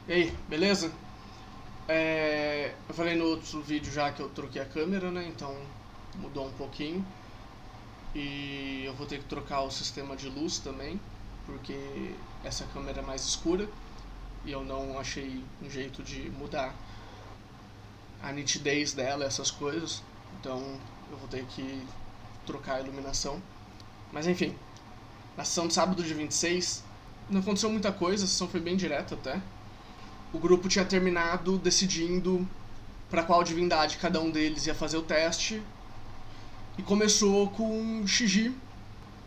E aí, beleza? Eu falei no outro vídeo já que eu troquei a câmera, né? Então mudou um pouquinho. E eu vou ter que trocar o sistema de luz também, porque essa câmera é mais escura e eu não achei um jeito de mudar a nitidez dela, essas coisas. Então eu vou ter que trocar a iluminação. Mas enfim, na sessão de sábado de 26 não aconteceu muita coisa, a sessão foi bem direta até. O grupo tinha terminado decidindo para qual divindade cada um deles ia fazer o teste. E começou com Shiji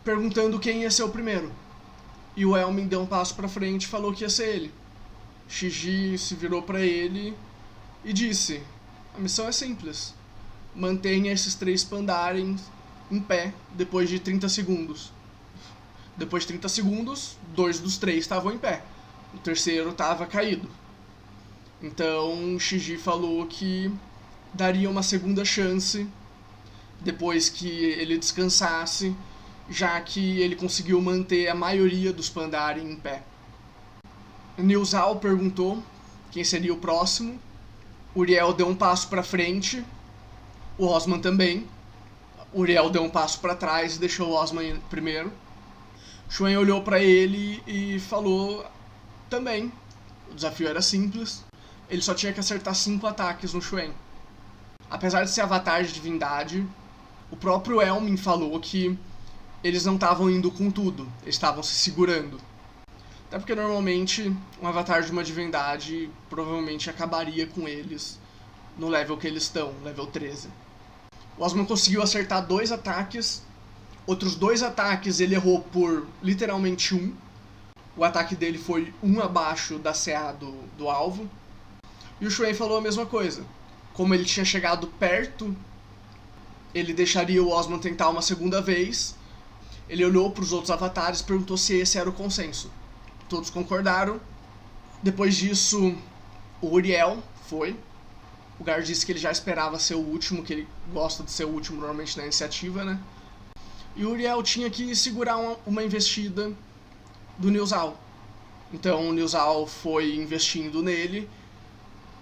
perguntando quem ia ser o primeiro. E o Elmin deu um passo para frente e falou que ia ser ele. Shiji se virou para ele e disse: a missão é simples. Mantenha esses três Pandaren em pé depois de 30 segundos. Depois de 30 segundos, dois dos três estavam em pé. O terceiro estava caído. Então Shiji falou que daria uma segunda chance depois que ele descansasse, já que ele conseguiu manter a maioria dos Pandaren em pé. Nilzal perguntou quem seria o próximo. Uriel deu um passo para frente, o Osman também. Uriel deu um passo para trás e deixou o Osman primeiro. Xuen olhou para ele e falou também. O desafio era simples. Ele só tinha que acertar 5 ataques no Xuen. Apesar de ser avatar de divindade, o próprio Elmin falou que eles não estavam indo com tudo, eles estavam se segurando. Até porque normalmente um avatar de uma divindade provavelmente acabaria com eles no level que eles estão, level 13. O Osman conseguiu acertar 2 ataques, outros 2 ataques ele errou por literalmente 1. O ataque dele foi 1 abaixo da CA do alvo. E o Xuen falou a mesma coisa. Como ele tinha chegado perto, ele deixaria o Osman tentar uma segunda vez. Ele olhou para os outros avatares e perguntou se esse era o consenso. Todos concordaram. Depois disso, o Uriel foi. O Gar disse que ele já esperava ser o último, que ele gosta de ser o último normalmente na iniciativa, né? E o Uriel tinha que segurar uma investida do Nilzal. Então o Nilzal foi investindo nele.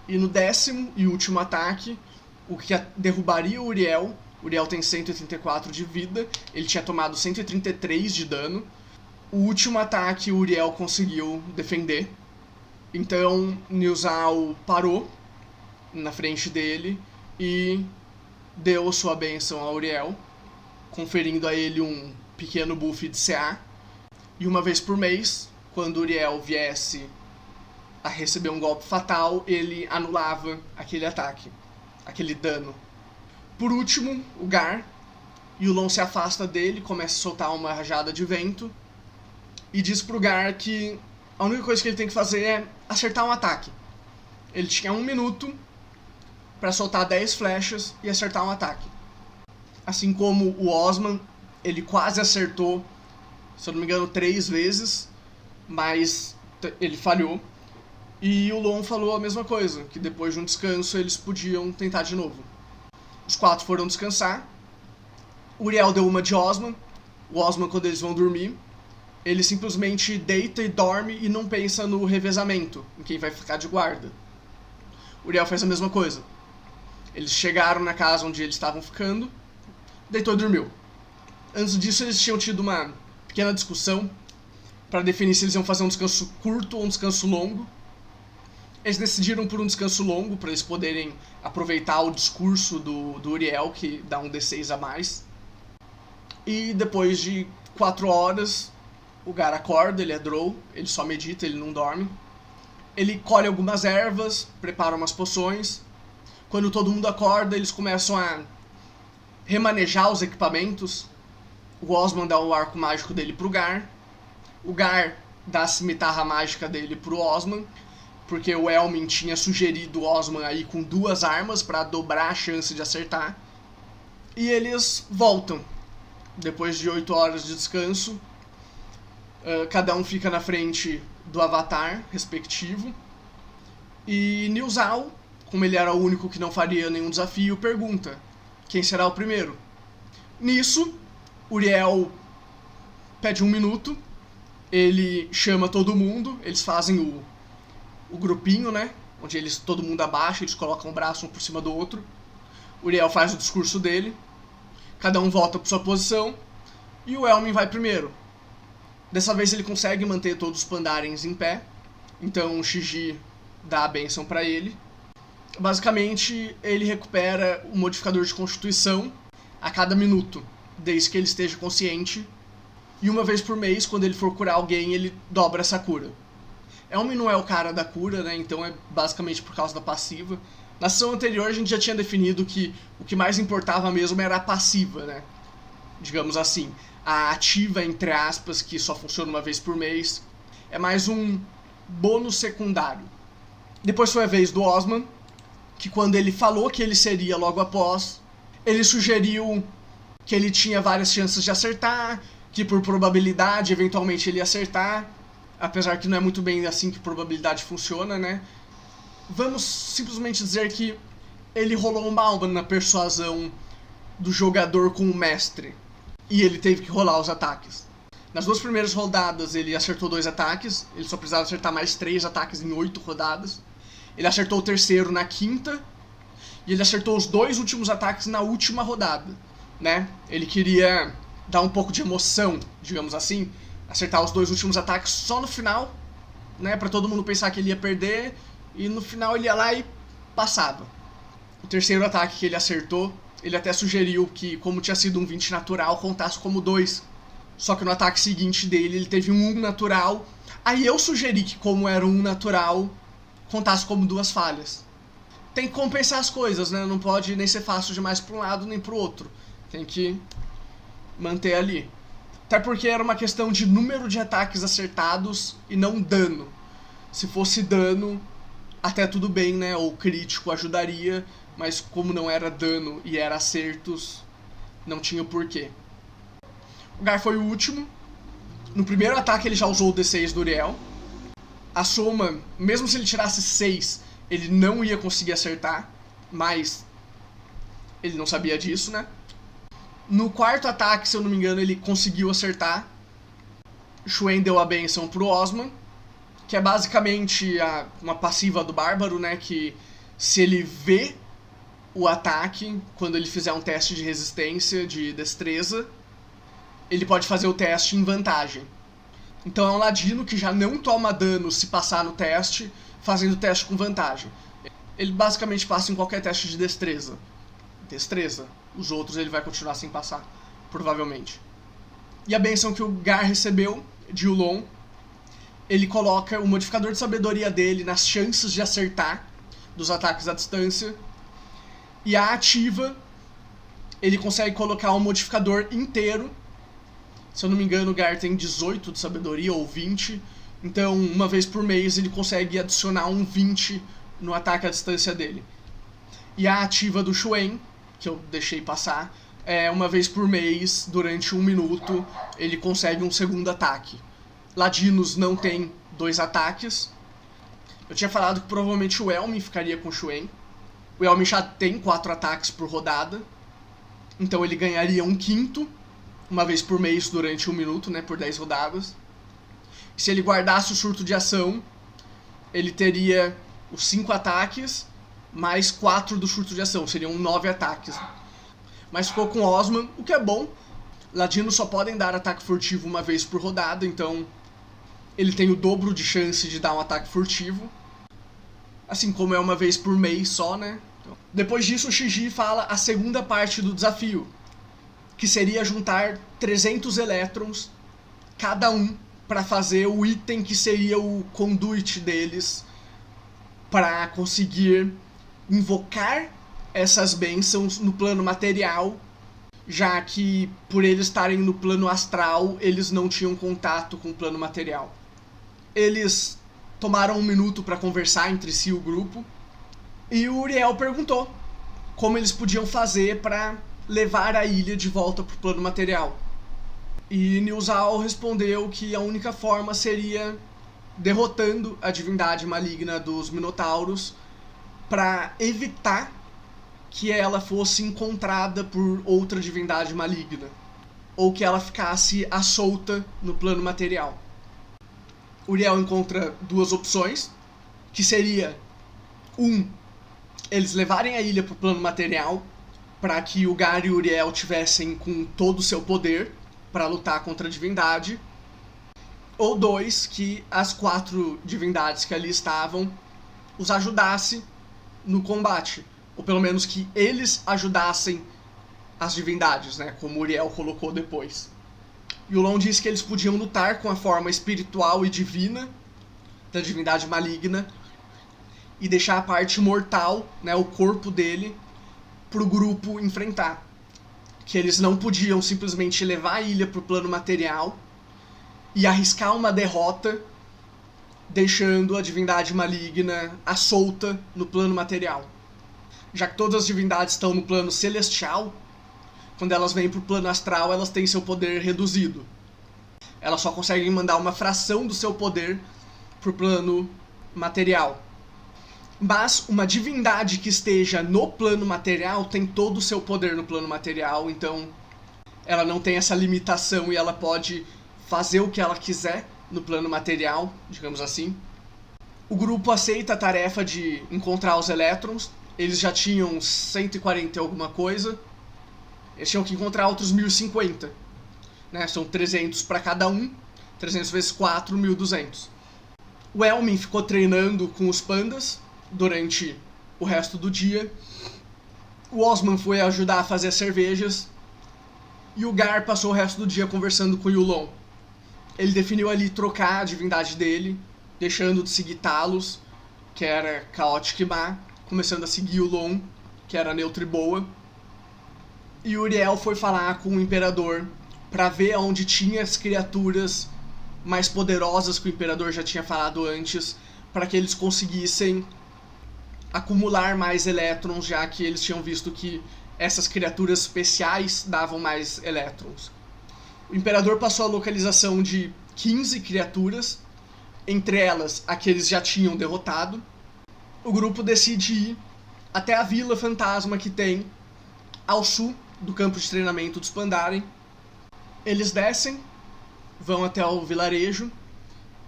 E no 10º e último ataque, o que derrubaria o Uriel. O Uriel tem 134 de vida, ele tinha tomado 133 de dano. O último ataque o Uriel conseguiu defender. Então Nilzal parou na frente dele e deu sua bênção a Uriel, conferindo a ele um pequeno buff de CA. E uma vez por mês, quando Uriel viesse a receber um golpe fatal, ele anulava aquele ataque, aquele dano. Por último, o Gar. Yulon se afasta dele, começa a soltar uma rajada de vento e diz pro Gar que a única coisa que ele tem que fazer é acertar um ataque. Ele tinha 1 minuto para soltar 10 flechas e acertar um ataque. Assim como o Osman, ele quase acertou, se eu não me engano, 3 vezes, mas ele falhou. E o Lon falou a mesma coisa, que depois de um descanso eles podiam tentar de novo. Os 4 foram descansar. O Uriel deu uma de Osman. O Osman, quando eles vão dormir, ele simplesmente deita e dorme e não pensa no revezamento, em quem vai ficar de guarda. O Uriel fez a mesma coisa. Eles chegaram na casa onde eles estavam ficando, deitou e dormiu. Antes disso, eles tinham tido uma pequena discussão para definir se eles iam fazer um descanso curto ou um descanso longo. Eles decidiram por um descanso longo, para eles poderem aproveitar o discurso do Uriel, que dá um D6 a mais. E depois de 4 horas, o Gar acorda, ele é Drow, ele só medita, ele não dorme. Ele colhe algumas ervas, prepara umas poções. Quando todo mundo acorda, eles começam a remanejar os equipamentos. O Osman dá o arco mágico dele pro Gar. O Gar dá a cimitarra mágica dele pro Osman, porque o Elmin tinha sugerido o Osman aí com 2 armas para dobrar a chance de acertar. E eles voltam. Depois de 8 horas de descanso, cada um fica na frente do avatar respectivo. E Nilzal, como ele era o único que não faria nenhum desafio, pergunta: quem será o primeiro? Nisso, Uriel pede 1 minuto, ele chama todo mundo, eles fazem o grupinho, né? Onde todo mundo abaixa, eles colocam o braço um por cima do outro. O Uriel faz o discurso dele, cada um volta para sua posição e o Elmin vai primeiro. Dessa vez ele consegue manter todos os Pandarens em pé, então o Shiji dá a bênção para ele. Basicamente, ele recupera o modificador de constituição a cada minuto, desde que ele esteja consciente. E uma vez por mês, quando ele for curar alguém, ele dobra essa cura. Elmin não é o cara da cura, né? Então é basicamente por causa da passiva. Na sessão anterior a gente já tinha definido que o que mais importava mesmo era a passiva, né? Digamos assim. A ativa, entre aspas, que só funciona uma vez por mês, é mais um bônus secundário. Depois foi a vez do Osman, que quando ele falou que ele seria logo após, ele sugeriu que ele tinha várias chances de acertar, que por probabilidade eventualmente ele ia acertar, apesar que não é muito bem assim que probabilidade funciona, né? Vamos simplesmente dizer que ele rolou um balba na persuasão do jogador com o mestre, e ele teve que rolar os ataques. Nas 2 primeiras rodadas ele acertou 2 ataques, ele só precisava acertar mais 3 ataques em 8 rodadas. Ele acertou o terceiro na 5ª, e ele acertou os 2 últimos ataques na última rodada, né? Ele queria dar um pouco de emoção, digamos assim, acertar os 2 últimos ataques só no final, né? Pra todo mundo pensar que ele ia perder, e no final ele ia lá e passava. O terceiro ataque que ele acertou, ele até sugeriu que, como tinha sido um 20 natural, contasse como 2. Só que no ataque seguinte dele, ele teve um 1 natural. Aí eu sugeri que, como era um 1 natural, contasse como 2 falhas. Tem que compensar as coisas, né? Não pode nem ser fácil demais para um lado nem para o outro. Tem que manter ali. Até porque era uma questão de número de ataques acertados e não dano. Se fosse dano, até tudo bem, né? Ou crítico ajudaria, mas como não era dano e era acertos, não tinha o porquê. O Gar foi o último. No primeiro ataque ele já usou o D6 do Uriel. A soma, mesmo se ele tirasse 6, ele não ia conseguir acertar, mas ele não sabia disso, né? No quarto ataque, se eu não me engano, ele conseguiu acertar. Xuen deu a benção pro Osman, que é basicamente uma passiva do Bárbaro, né? Que se ele vê o ataque, quando ele fizer um teste de resistência, de destreza, ele pode fazer o teste em vantagem. Então é um ladino que já não toma dano se passar no teste, fazendo o teste com vantagem. Ele basicamente passa em qualquer teste de destreza. Destreza. Os outros ele vai continuar sem passar, provavelmente. E a benção que o Gar recebeu, de Yulon, ele coloca o modificador de sabedoria dele nas chances de acertar dos ataques à distância. E a ativa, ele consegue colocar um modificador inteiro. Se eu não me engano, o Gar tem 18 de sabedoria ou 20. Então, uma vez por mês, ele consegue adicionar um 20 no ataque à distância dele. E a ativa do Xuen, que eu deixei passar, é uma vez por mês, durante 1 minuto, ele consegue um segundo ataque. Ladinos não tem 2 ataques. Eu tinha falado que provavelmente o Elmin ficaria com o Xuen. O Elmin já tem 4 ataques por rodada. Então ele ganharia um quinto, uma vez por mês durante 1 minuto, né, por 10 rodadas. E se ele guardasse o surto de ação, ele teria os 5 ataques, mais 4 do surto de ação, seriam 9 ataques. Mas ficou com Osman, o que é bom. Ladinos só podem dar ataque furtivo uma vez por rodada, então ele tem o dobro de chance de dar um ataque furtivo. Assim como é uma vez por mês só, né? Então, depois disso, o Shiji fala a segunda parte do desafio, que seria juntar 300 elétrons, cada um, para fazer o item que seria o conduit deles, para conseguir invocar essas bênçãos no plano material, já que por eles estarem no plano astral, eles não tinham contato com o plano material. Eles tomaram 1 minuto para conversar entre si, o grupo, e o Uriel perguntou como eles podiam fazer para levar a ilha de volta para o plano material. E Nilzal respondeu que a única forma seria derrotando a divindade maligna dos Minotauros para evitar que ela fosse encontrada por outra divindade maligna, ou que ela ficasse à solta no plano material. Uriel encontra 2 opções. que seria eles levarem a ilha pro plano material para que o Gar e o Uriel tivessem com todo o seu poder para lutar contra a divindade, ou 2, que as 4 divindades que ali estavam os ajudasse no combate, ou pelo menos que eles ajudassem as divindades, né, como Uriel colocou depois. Yulon disse que eles podiam lutar com a forma espiritual e divina da divindade maligna e deixar a parte mortal, né, o corpo dele, pro grupo enfrentar. Que eles não podiam simplesmente levar a ilha pro plano material e arriscar uma derrota deixando a divindade maligna à solta no plano material. Já que todas as divindades estão no plano celestial, quando elas vêm pro plano astral, elas têm seu poder reduzido. Elas só conseguem mandar uma fração do seu poder pro plano material. Mas uma divindade que esteja no plano material tem todo o seu poder no plano material, então ela não tem essa limitação e ela pode fazer o que ela quiser no plano material, digamos assim. O grupo aceita a tarefa de encontrar os elétrons. Eles já tinham 140 e alguma coisa. Eles tinham que encontrar outros 1050. Né? São 300 para cada um. 300 vezes 4, 1200. O Elmin ficou treinando com os pandas durante o resto do dia. O Osman foi ajudar a fazer as cervejas. E o Gar passou o resto do dia conversando com o Yulon. Ele definiu ali trocar a divindade dele, deixando de seguir Talos, que era caótica e má, começando a seguir Yulon, que era neutra e boa. E Uriel foi falar com o Imperador para ver onde tinha as criaturas mais poderosas que o Imperador já tinha falado antes, para que eles conseguissem acumular mais elétrons, já que eles tinham visto que essas criaturas especiais davam mais elétrons. O Imperador passou a localização de 15 criaturas, entre elas a que eles já tinham derrotado. O grupo decide ir até a Vila Fantasma que tem ao sul do campo de treinamento dos Pandaren. Eles descem, vão até o vilarejo.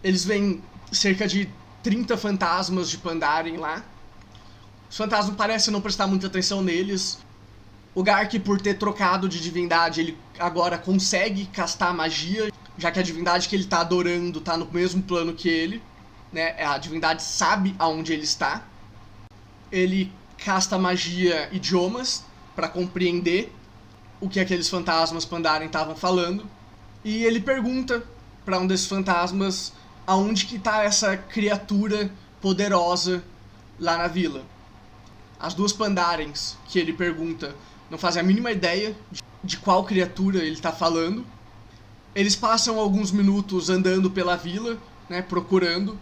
Eles veem cerca de 30 fantasmas de Pandaren lá. Os fantasmas parecem não prestar muita atenção neles. O Gark, por ter trocado de divindade, ele agora consegue castar magia, já que a divindade que ele está adorando está no mesmo plano que ele, né? A divindade sabe aonde ele está. Ele casta magia idiomas para compreender o que aqueles fantasmas Pandaren estavam falando. E ele pergunta para um desses fantasmas aonde que está essa criatura poderosa lá na vila. As 2 Pandarens que ele pergunta não fazem a mínima ideia de qual criatura ele está falando. Eles passam alguns minutos andando pela vila, né, procurando.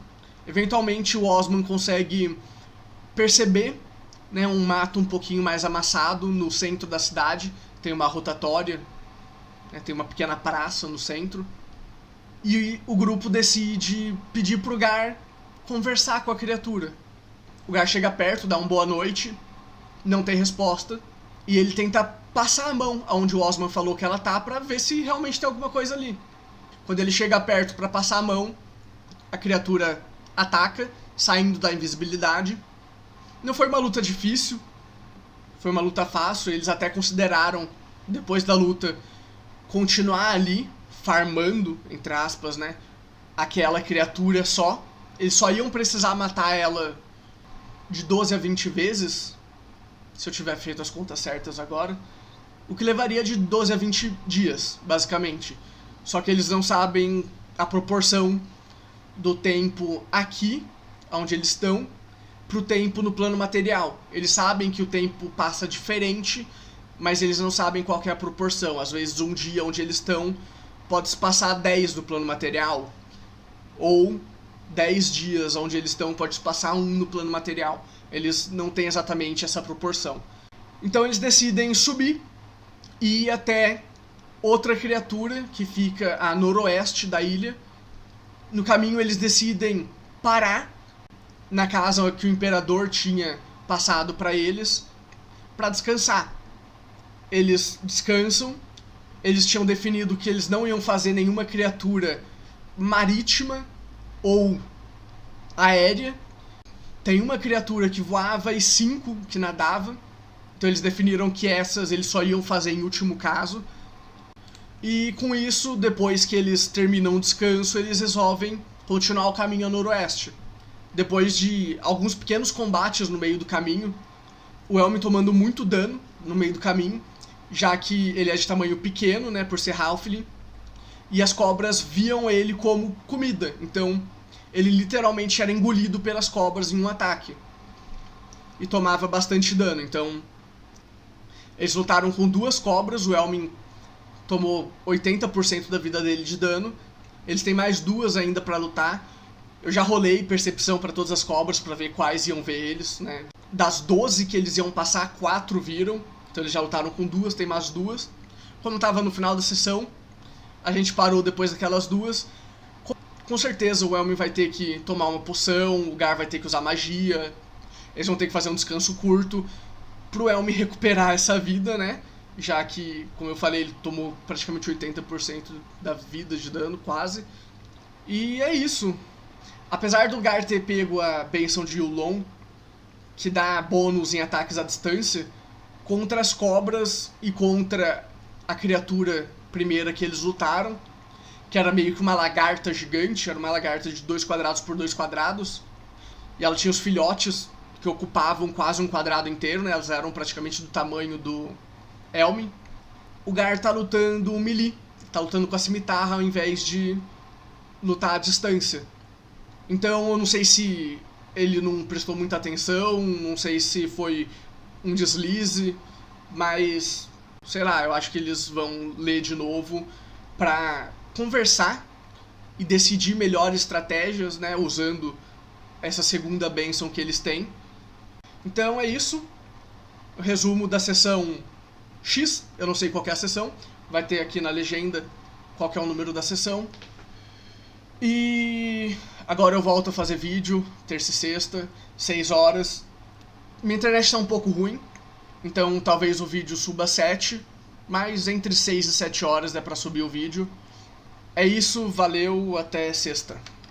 Eventualmente o Osman consegue perceber, né, um mato um pouquinho mais amassado no centro da cidade. Tem uma rotatória, né, tem uma pequena praça no centro. E o grupo decide pedir pro Gar conversar com a criatura. O Gar chega perto, dá uma boa noite, não tem resposta. E ele tenta passar a mão aonde o Osman falou que ela tá pra ver se realmente tem alguma coisa ali. Quando ele chega perto pra passar a mão, a criatura ataca, saindo da invisibilidade. Não foi uma luta difícil, foi uma luta fácil. Eles até consideraram, depois da luta, continuar ali, farmando, entre aspas, né, aquela criatura só. Eles só iam precisar matar ela de 12 a 20 vezes, se eu tiver feito as contas certas agora, o que levaria de 12 a 20 dias, basicamente. Só que eles não sabem a proporção do tempo aqui, onde eles estão, pro tempo no plano material. Eles sabem que o tempo passa diferente, mas eles não sabem qual que é a proporção. Às vezes um dia onde eles estão pode se passar 10 no plano material, ou 10 dias onde eles estão pode se passar 1 no plano material. Eles não têm exatamente essa proporção. Então eles decidem subir e ir até outra criatura que fica a noroeste da ilha. No caminho eles decidem parar na casa que o Imperador tinha passado para eles, para descansar. Eles descansam. Eles tinham definido que eles não iam fazer nenhuma criatura marítima ou aérea. Tem uma criatura que voava e 5 que nadava. Então eles definiram que essas eles só iam fazer em último caso. E com isso, depois que eles terminam o descanso, eles resolvem continuar o caminho a noroeste. Depois de alguns pequenos combates no meio do caminho, o Elmin tomando muito dano no meio do caminho, já que ele é de tamanho pequeno, né, por ser halfling, e as cobras viam ele como comida. Então ele literalmente era engolido pelas cobras em um ataque e tomava bastante dano. Então eles lutaram com 2 cobras, o Elmin tomou 80% da vida dele de dano. Eles têm mais 2 ainda pra lutar. Eu já rolei percepção pra todas as cobras pra ver quais iam ver eles, né? Das 12 que eles iam passar, 4 viram. Então eles já lutaram com 2, tem mais 2. Como tava no final da sessão, a gente parou depois daquelas 2. Com certeza o Elmin vai ter que tomar uma poção, o Gar vai ter que usar magia. Eles vão ter que fazer um descanso curto pro Elmin recuperar essa vida, né? Já que, como eu falei, ele tomou praticamente 80% da vida de dano, quase. E é isso. Apesar do Gar ter pego a benção de Yulon, que dá bônus em ataques à distância, contra as cobras e contra a criatura primeira que eles lutaram, que era meio que uma lagarta gigante, era uma lagarta de 2 quadrados por 2 quadrados, e ela tinha os filhotes que ocupavam quase um quadrado inteiro, né? Elas eram praticamente do tamanho do Elmin. O Gar tá lutando melee, tá lutando com a cimitarra ao invés de lutar à distância. Então eu não sei se ele não prestou muita atenção, não sei se foi um deslize, mas sei lá, eu acho que eles vão ler de novo pra conversar e decidir melhores estratégias, né, usando essa segunda bênção que eles têm. Então é isso, o resumo da sessão X, eu não sei qual que é a sessão, vai ter aqui na legenda qual que é o número da sessão. E agora eu volto a fazer vídeo, terça e sexta, 6 horas. Minha internet está um pouco ruim, então talvez o vídeo suba 7, mas entre 6 e 7 horas dá pra subir o vídeo. É isso, valeu, até sexta.